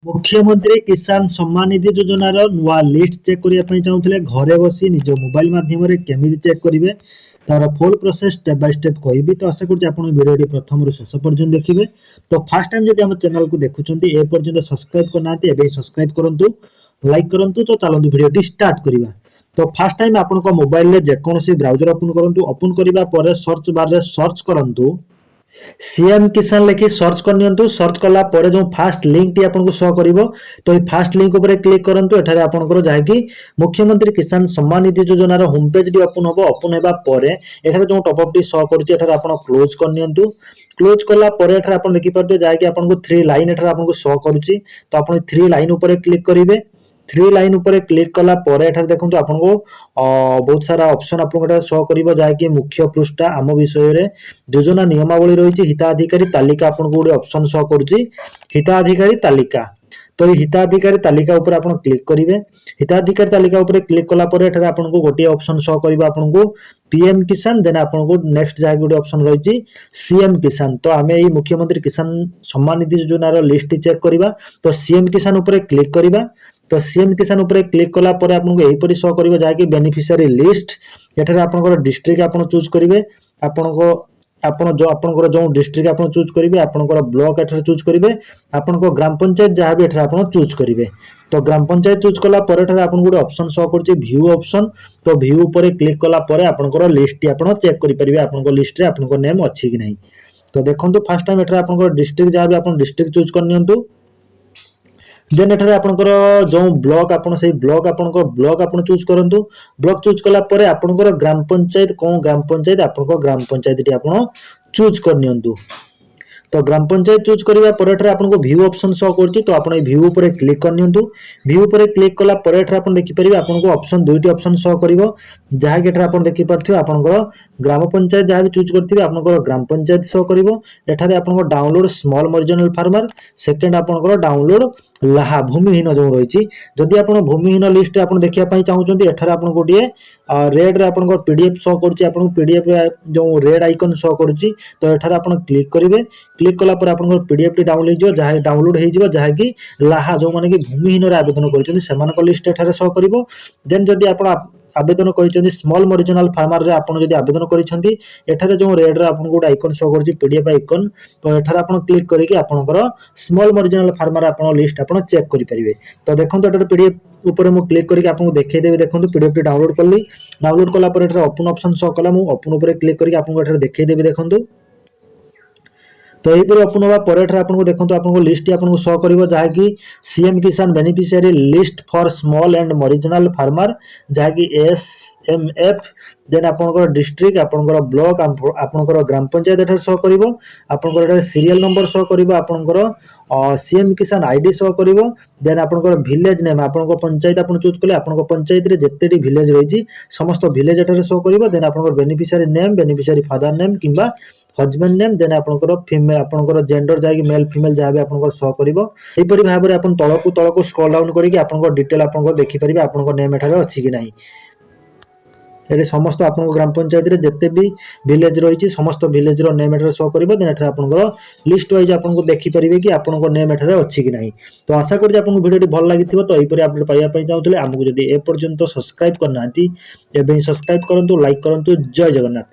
मुख्यमंत्री किसान सम्मान निधि योजनार नुआ लिस्ट चेक करने चाहूले घरे बसी निज मोबाइल माध्यम केमी चेक करेंगे तार full process step by step कहबी। तो आशा करूँ भिडियो प्रथम रु शेष पर्यंत देखिए। तो फास्ट टाइम जब आम चैनल को देखुं ए पर्यंत सब्सक्राइब करना सब्सक्राइब करूँ लाइक करूँ। तो चलते भिडियो स्टार्ट करवा। तो फास्ट टाइम आप मोबाइल में जेकोसी ब्राउजर ओपन करूँ ओपन करने सर्च बार में सर्च करूँ सीएम किसान लिखि सर्च करनियंतु। सर्च कला परे जो फास्ट लिंक टी आपन को शो करिवो तो ई फास्ट लिंक ऊपर क्लिक करंतु। एठारे आपन को जाकी मुख्यमंत्री किसान सम्मान निधि योजना रो होम पेज टी ओपन होबो। ओपन हेबा परे एठारे जो टॉप अप टी शो करूची एठारे आपन क्लोज करनियंतु। क्लोज कला परे एठारे आपन देखि परते जाकी आपन को 3 लाइन एठारे आपन को शो करूची। तो आपन 3 लाइन ऊपर क्लिक करिवे। 3 लाइन ऊपर क्लिक कला परे एठारे देखंतु आपन को बहुत सारा ऑप्शन आपन को शो करिवो जाकी मुख्य पृष्ठ आम विषय रे योजना नियमावली रही हिताधिकारी तालिका आपन को गोटे ऑप्शन शो करूची हिताधिकारी तालिका। तो ये हिताधिकारी तालिका ऊपर आपन क्लिक करिवे। हिताधिकारी तालिका ऊपर क्लिक कला परे एठारे आपन को गोटे ऑप्शन शो करिवो आपन को पीएम किसान देन आपन को नेक्स्ट जाय गोटे ऑप्शन रही सीएम किसान। तो आमे ये मुख्यमंत्री किसान सम्मान निधि योजना रो लिस्ट चेक करिवा। तो सीएम किसान ऊपर क्लिक करिवा। तो सीएम किसान ऊपर क्लिक कला परे आपन को एही परि शो करिवो जाकी बेनिफिशियरी लिस्ट। एठारे आपन को डिस्ट्रिक्ट आपन चूज करिवे। आपन को आपन जो आपन जो डिस्ट्रिक्ट आपन चूज करिवे आपन ब्लॉक एठारे चूज करिवे। आपन को ग्राम पंचायत जहाँ भी एठारे आपन चूज करिवे। तो ग्राम पंचायत चूज कला परे एठारे आपन गोटे ऑप्शन शो करछि व्यू ऑप्शन। तो व्यू ऊपर क्लिक कला परे आपन लिस्ट आपन चेक करि परिबे आपन लिस्ट रे आपन नेम अछि कि नहीं। तो देखंतु फर्स्ट टाइम एठारे आपन डिस्ट्रिक्ट जहाँ भी आपन डिस्ट्रिक्ट चूज करनियंतु। देन एठारे आपनकर जो ब्लॉक आपन से ब्लॉक आपनकर ब्लॉक आपन चूज करंतु। ब्लॉक चूज कला परे आपनकर ग्राम पंचायत कोन ग्राम पंचायत आपनकर ग्राम पंचायत टी आपन चूज करनियंतु। तो ग्राम पंचायत चूज करिवा परे एठारे आपन को व्यू ऑप्शन शो करछि। तो आपन ए व्यू ऊपर क्लिक करनियंतु। व्यू ऊपर क्लिक कला परे एठारे आपन देखि परिबे आपन को ऑप्शन दुईटी ऑप्शन शो करिवो जहा कि एठारे आपन देखि परथिबे आपन को ग्राम पंचायत जहा भी चूज करथिबे आपन को ग्राम पंचायत शो करिवो। एठारे आपन को download small marginal farmer second आपन को डाउनलोड लाहा भूमिहीन जो रही। जदि आपन भूमिहीन लिस्ट आपन देखिया पई चाहउछंती एठारे आपन गोटिए रेड रे आपन को पीडीएफ शो करछि। आपन पीडीएफ जो रेड आइकन शो करछि। तो एठारे आपन क्लिक करिवे। क्लिक कला पर आपन पीडीएफ टी डाउनलोड हो जिवो जहा कि लाहा जो माने कि भूमिहीन रे आवेदन करछन्ती सेमान को लिस्ट एठारे शो करिवो। देन जदि आपन आवेदन करिसेंती स्मॉल मार्जिनल फार्मर रे आपन जदि आवेदन करिसेंती एठारे जो रेड रे आपन गोटे आइकन शो करछि पीडीएफ आइकन। तो एठारे आपन क्लिक करिकि आपनकर स्मॉल मार्जिनल फार्मर आपन लिस्ट आपन चेक करि परिबे। तो देखंतु एठारे पीडीएफ ऊपर मु क्लिक करिकि आपन देखै देबे। देखंतु पीडीएफ टी डाउनलोड करली। डाउनलोड कला पर एठारे ओपन ऑप्शन शो कला मु ओपन ऊपर क्लिक करिकि आपन एठारे देखै देबे। देखंतु तो यही पर ओपन होगा पर आपको देखो आपको लिस्ट आपको शो करिवो जहा कि सीएम किसान beneficiary list for small and marginal farmer जहा कि एसएमएफ। देन आपनकर डिस्ट्रिक्ट आपनकर ब्लॉक आपनकर ग्राम पंचायत एठार शो करिवो। आपनकर एठार सीरियल नंबर शो करिवो। आपनकर सीएम किसान आईडी शो करिवो। देन आपनकर विलेज नेम आपनकर पंचायत आपन चूज कले आपनकर पंचायत रे जेतेटी विलेज रहिछि समस्त विलेज एठार शो करिवो। देन आपनकर beneficiary name beneficiary father name किंबा हजबैंड नेम देन आपनकर फीमेल आपनकर जेंडर जाय मेल फीमेल जहा भी आपनकर शो करिवो। एही परि भाबरे रे आपन तळकु स्क्रॉल डाउन करिकि आपनकर डिटेल आपनकर देखि परिबे आपनकर नेम एठारे अछि कि नाही। एटे समस्त आपन ग्राम पंचायत रे जत्ते भी विलेज रही समस्त विलेज रो नेम एठारे शो करिवो। देन एठारे आपन लिस्ट वाइज आपन को देखि परिबे कि आपन नेम एठारे अछि कि नाही। तो आशा करि आपन वीडियो टी भल लागिथिबो। तो एही परि अपडेट पाइबा पई चाहउतले हमकु जदि ए पर्यंत सब्सक्राइब करनांती एबे सब्सक्राइब करंतु लाइक करंतु। जय जगन्नाथ।